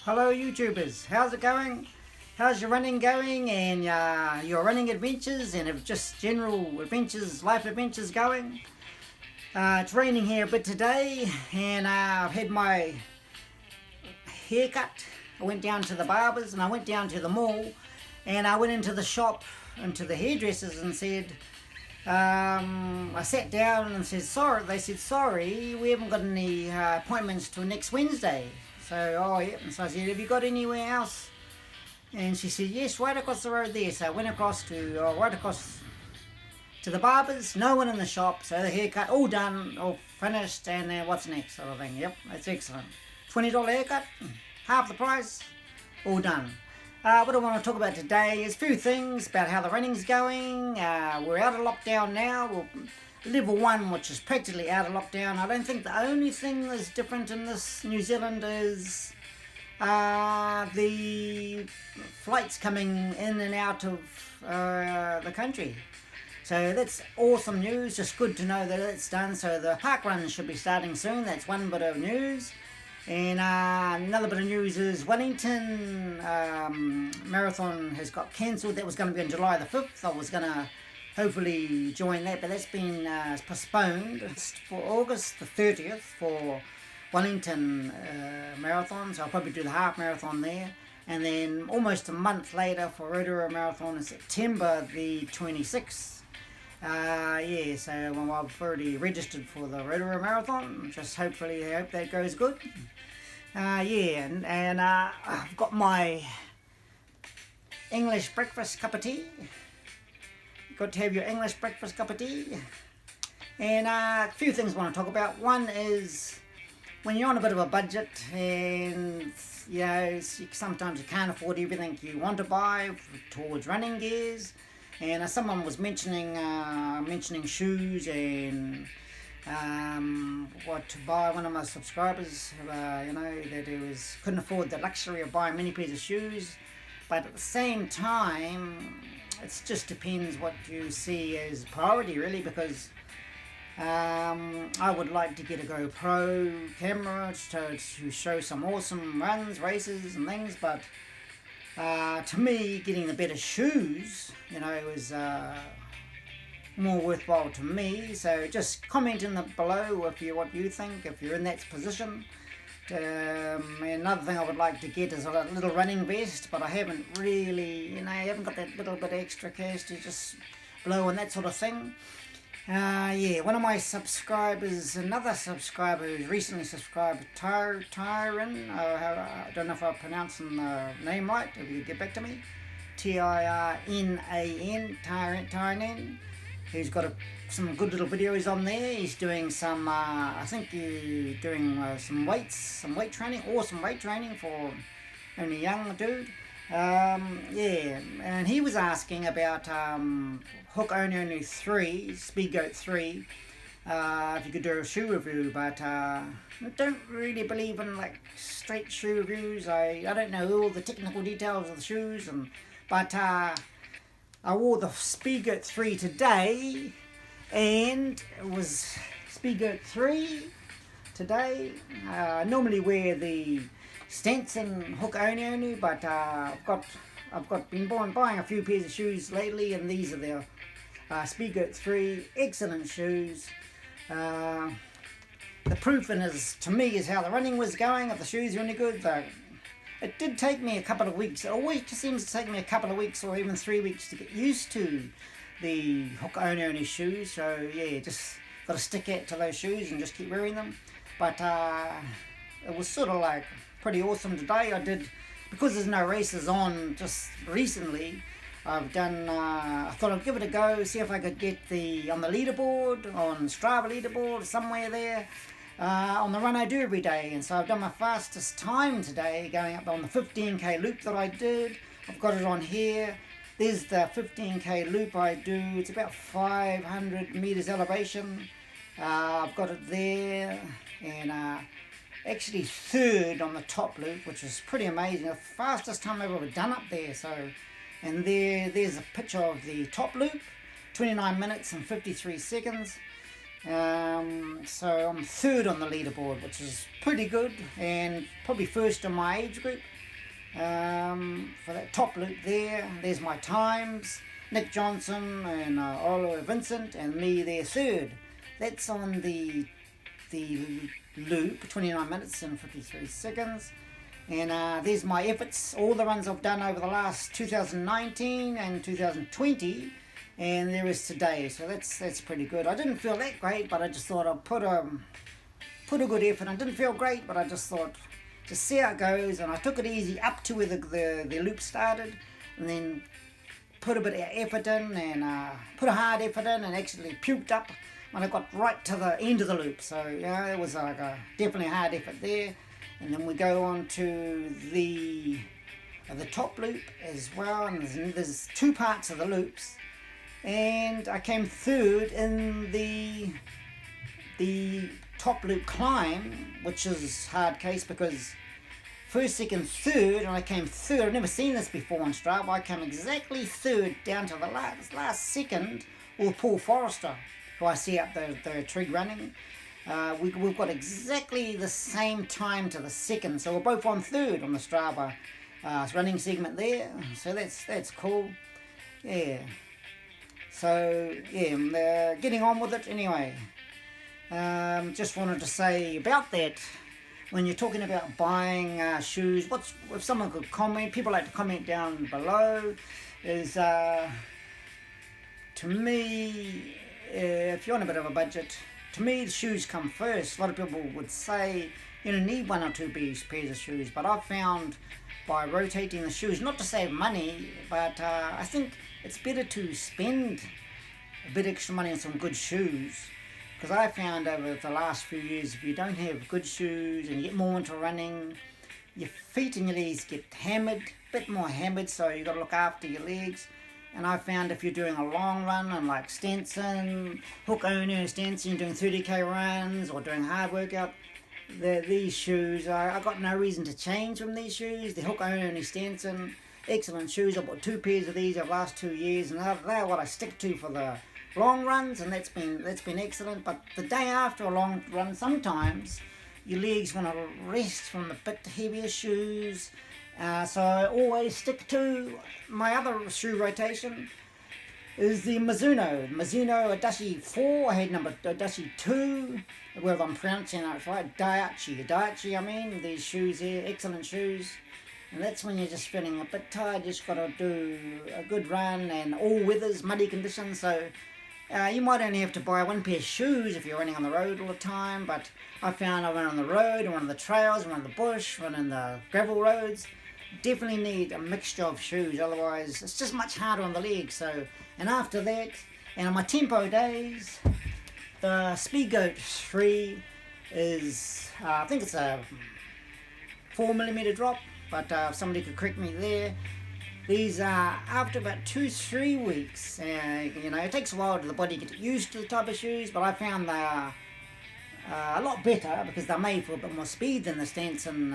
Hello YouTubers, how's it going? How's your running going and your running adventures and just general adventures, life adventures going? It's raining here a bit today and I've had my haircut. I went down to the barbers and I went down to the mall and I went into the shop, into the hairdressers and said, I sat down and said, sorry, they said, sorry, we haven't got any appointments till next Wednesday. So, oh yeah, and so I said, have you got anywhere else? And she said, yes, right across the road there. So I went across to, right across to the barbers, no one in the shop, so the haircut, all done, all finished, and then what's next sort of thing. Yep, that's excellent. $20 haircut, half the price, all done. What I want to talk about today is a few things about how the running's going. We're out of lockdown now. We're level 1, which is practically out of lockdown. I don't think the only thing that's different in this New Zealand is the flights coming in and out of the country. So that's awesome news, just good to know that it's done. So the park run should be starting soon. That's one bit of news. And another bit of news is Wellington Marathon has got cancelled. That was going to be on July the 5th. I was going to hopefully join that, but that's been postponed. It's for August the 30th for Wellington Marathon, so I'll probably do the half marathon there. And then almost a month later for Rotorua Marathon in September the 26th. Yeah, so I've already registered for the Rotorua Marathon. Just hopefully, I hope that goes good. Yeah, and I've got my English breakfast cup of tea. Got to have your English breakfast cup of tea. And a few things I want to talk about. One is when you're on a bit of a budget and you know sometimes you can't afford everything you want to buy towards running gears. And someone was mentioning shoes and what to buy. One of my subscribers, you know, that couldn't afford the luxury of buying many pairs of shoes, but at the same time, it just depends what you see as priority, really, because I would like to get a GoPro camera to show some awesome runs, races, and things, but to me, getting the better shoes, you know, is more worthwhile to me. So just comment in the below what you think, if you're in that position. Another thing I would like to get is a little running vest, but I haven't really, you know, I haven't got that little bit extra cash to just blow and that sort of thing. Yeah, one of my subscribers, another subscriber who's recently subscribed, Tyron, I don't know if I'm pronouncing the name right, if you get back to me, Tirnan, Tyron, who's got some good little videos on there. He's doing some, I think he's doing some weight training, awesome weight training for only young dude. Yeah, and he was asking about Hook Only 3, Speedgoat 3, if you could do a shoe review, but I don't really believe in like straight shoe reviews. I don't know all the technical details of the shoes, but I wore the Speedgoat 3 today, and it was Speedgoat 3 today. I normally wear the Stenson Hook Only, but I've been buying a few pairs of shoes lately, and these are the Speedgoat 3, excellent shoes. The proof in to me is how the running was going. If the shoes are any good, though, it did take me a couple of weeks. It always seems to take me a couple of weeks or even 3 weeks to get used to the Hook Only shoes. So yeah, just got to stick it to those shoes and just keep wearing them. But it was sort of like pretty awesome today. I did, because there's no races on just recently, I've done, I thought I'd give it a go, see if I could get on the leaderboard, on Strava leaderboard, somewhere there, on the run I do every day. And so I've done my fastest time today, going up on the 15k loop that I did. I've got it on here. There's the 15k loop I do. It's about 500 meters elevation. I've got it there, and actually third on the top loop, which is pretty amazing. The fastest time I've ever done up there. So, and there's a picture of the top loop, 29 minutes and 53 seconds. So I'm third on the leaderboard, which is pretty good, and probably first in my age group. for that top loop there. There's my times. Nick Johnson and Oliver Vincent and me there third. That's on the loop, 29 minutes and 53 seconds. And there's my efforts, all the runs I've done over the last 2019 and 2020, and there is today. So that's pretty good. I didn't feel that great, but I just thought I'd put a good effort. I didn't feel great, but I just thought, just see how it goes. And I took it easy up to where the loop started, and then put a bit of effort in, and put a hard effort in, and actually puked up when I got right to the end of the loop. So yeah, it was like definitely a hard effort there. And then we go on to the top loop as well, and there's two parts of the loops, and I came third in the top loop climb, which is hard case because first, second, third, and I came third. I've never seen this before on Strava. I came exactly third down to the last second with Paul Forrester, who I see up the trig running. We've got exactly the same time to the second, so we're both on third on the Strava running segment there. So that's cool. Yeah. So yeah, getting on with it anyway. Just wanted to say about that. When you're talking about buying shoes, if someone could comment, people like to comment down below, is to me, if you're on a bit of a budget, to me the shoes come first. A lot of people would say you don't need one or two pairs of shoes, but I've found by rotating the shoes, not to save money, but I think it's better to spend a bit extra money on some good shoes. Because I found over the last few years, if you don't have good shoes and you get more into running, your feet and your legs get hammered, a bit more hammered, so you've got to look after your legs. And I found if you're doing a long run and like Stenson, Hook Owner Stenson, you're doing 30k runs or doing hard workout, these shoes, I got no reason to change from these shoes. The Hook Owner Stenson, excellent shoes. I bought 2 pairs of these over the last 2 years, and they're what I stick to for the long runs, and that's been excellent. But the day after a long run, sometimes your legs want to rest from the bit heavier shoes, so I always stick to my other shoe rotation is the Mizuno Adachi 4. I had number Adachi 2, whether I'm pronouncing it right, Daihatsu I mean. These shoes here, excellent shoes. And that's when you're just feeling a bit tired, you just got to do a good run, and all weathers, muddy conditions, so you might only have to buy 1 pair of shoes if you're running on the road all the time, but I found I run on the road, I run on the trails, I run on the bush, run on the gravel roads. Definitely need a mixture of shoes, otherwise it's just much harder on the legs. So, and after that, and on my tempo days, the Speedgoat 3 is, I think it's a 4mm drop, but if somebody could correct me there. These are after about 2-3 weeks. It takes a while for the body to get used to the type of shoes, but I found they are a lot better because they're made for a bit more speed than the Stenson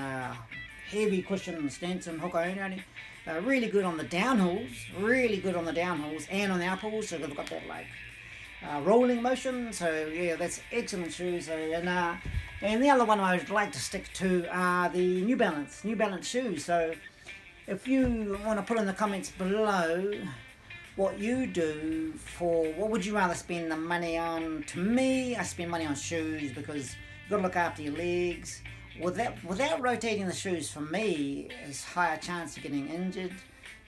heavy cushion Stenson Hook Owner. They're really good on the downhills, and on the uphills, so they've got that like rolling motion. So yeah, that's excellent shoes. So, and the other one I would like to stick to are the New Balance shoes. So if you want to put in the comments below what you do for, what would you rather spend the money on? To me, I spend money on shoes because you've got to look after your legs. Without rotating the shoes, for me, is higher chance of getting injured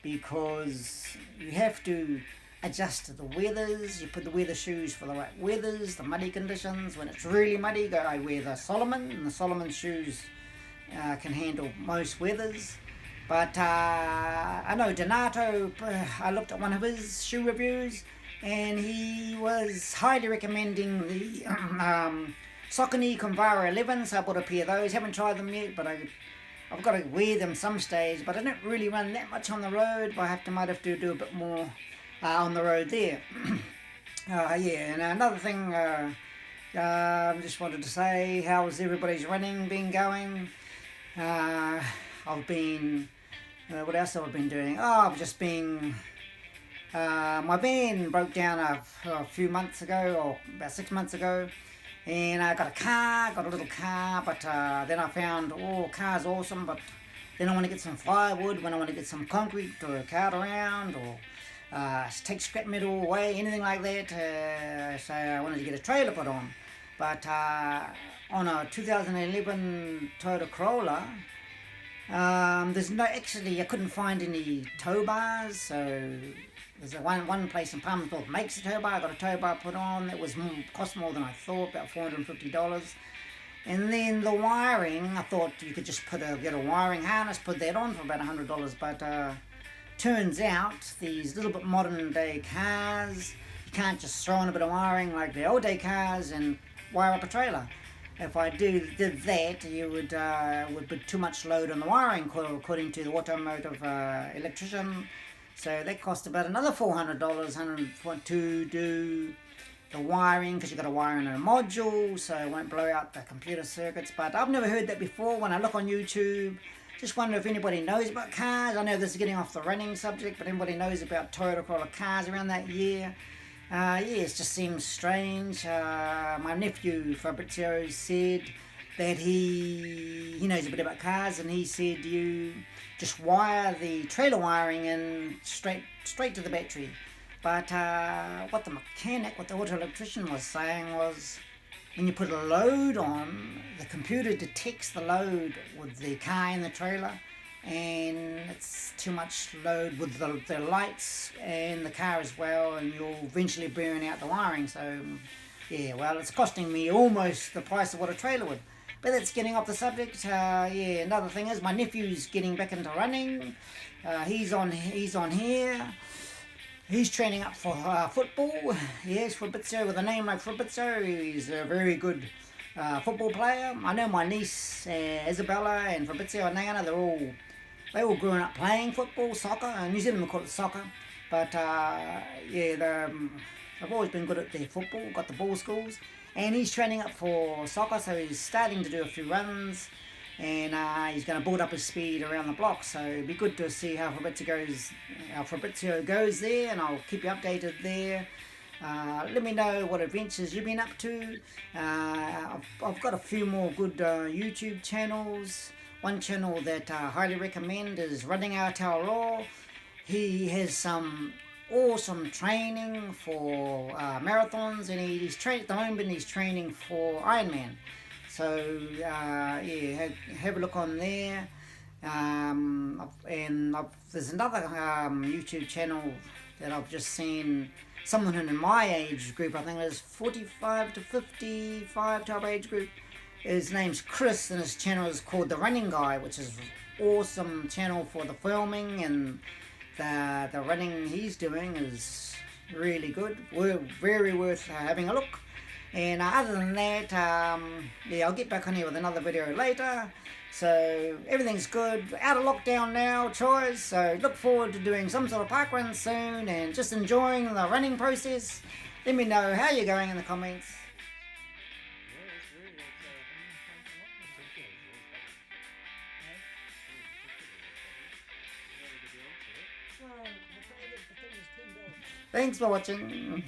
because you have to adjust to the weathers. You put the weather shoes for the right weathers, the muddy conditions. When it's really muddy, I wear the Salomon, and the Salomon shoes can handle most weathers. But I know Donato, I looked at one of his shoe reviews, and he was highly recommending the Saucony Convara 11, so I bought a pair of those. Haven't tried them yet, but I've got to wear them some stage. But I don't really run that much on the road, but I might have to do a bit more on the road there. Yeah, and another thing, I just wanted to say, how's everybody's running been going? I've been, what else have I been doing? I've just been, my van broke down a few months ago, or about 6 months ago, and I got a little car, but then I found, car's awesome, but Then I want to get some firewood when I want to get some concrete or cart around, or take scrap metal away, anything like that. So I wanted to get a trailer put on. But on a 2011 Toyota Corolla, there's no, actually I couldn't find any tow bars, so there's one place in Palmersville makes a tow bar. I got a tow bar put on. It was cost more than I thought, about $450. And then the wiring, I thought you could just get a wiring harness, put that on for about $100, but turns out these little bit modern day cars, you can't just throw on a bit of wiring like the old day cars and wire up a trailer. If I did that, you would put too much load on the wiring, according to the automotive electrician. So that cost about another $400 to do the wiring, because you've got to wire in a module so it won't blow out the computer circuits. But I've never heard that before. When I look on YouTube, just wonder if anybody knows about cars. I know this is getting off the running subject, but anybody knows about Toyota Corolla cars around that year? It just seems strange. My nephew Fabrizio said that he knows a bit about cars, and he said you just wire the trailer wiring in straight to the battery. But what the auto electrician was saying was, when you put a load on, the computer detects the load with the car and the trailer, and it's too much load with the lights and the car as well, and you'll eventually burn out the wiring. So yeah, well, it's costing me almost the price of what a trailer would. But that's getting off the subject. Another thing is my nephew's getting back into running. He's on here. He's training up for football. Yes, Fabrizio, with a name like Fabrizio, he's a very good football player. I know my niece Isabella and Fabrizio and Nana, they all grown up playing football, soccer. New Zealand we call it soccer. But they've always been good at their football, got the ball schools. And he's training up for soccer, so he's starting to do a few runs. And he's going to build up his speed around the block, so it'd be good to see how Fabrizio goes there, and I'll keep you updated there. Let me know what adventures you've been up to. I've got a few more good YouTube channels. One channel that I highly recommend is Running Aotearoa. He has some awesome training for marathons, and he's trained at the moment. He's training for Ironman. So have a look on there. There's another YouTube channel that I've just seen. Someone in my age group, I think it's 45 to 55 type age group. His name's Chris, and his channel is called The Running Guy, which is an awesome channel for the filming, and the running he's doing is really good. Very worth having a look. And other than that, I'll get back on here with another video later. So everything's good. Out of lockdown now, Troyes. So look forward to doing some sort of park run soon, and just enjoying the running process. Let me know how you're going in the comments. Thanks for watching.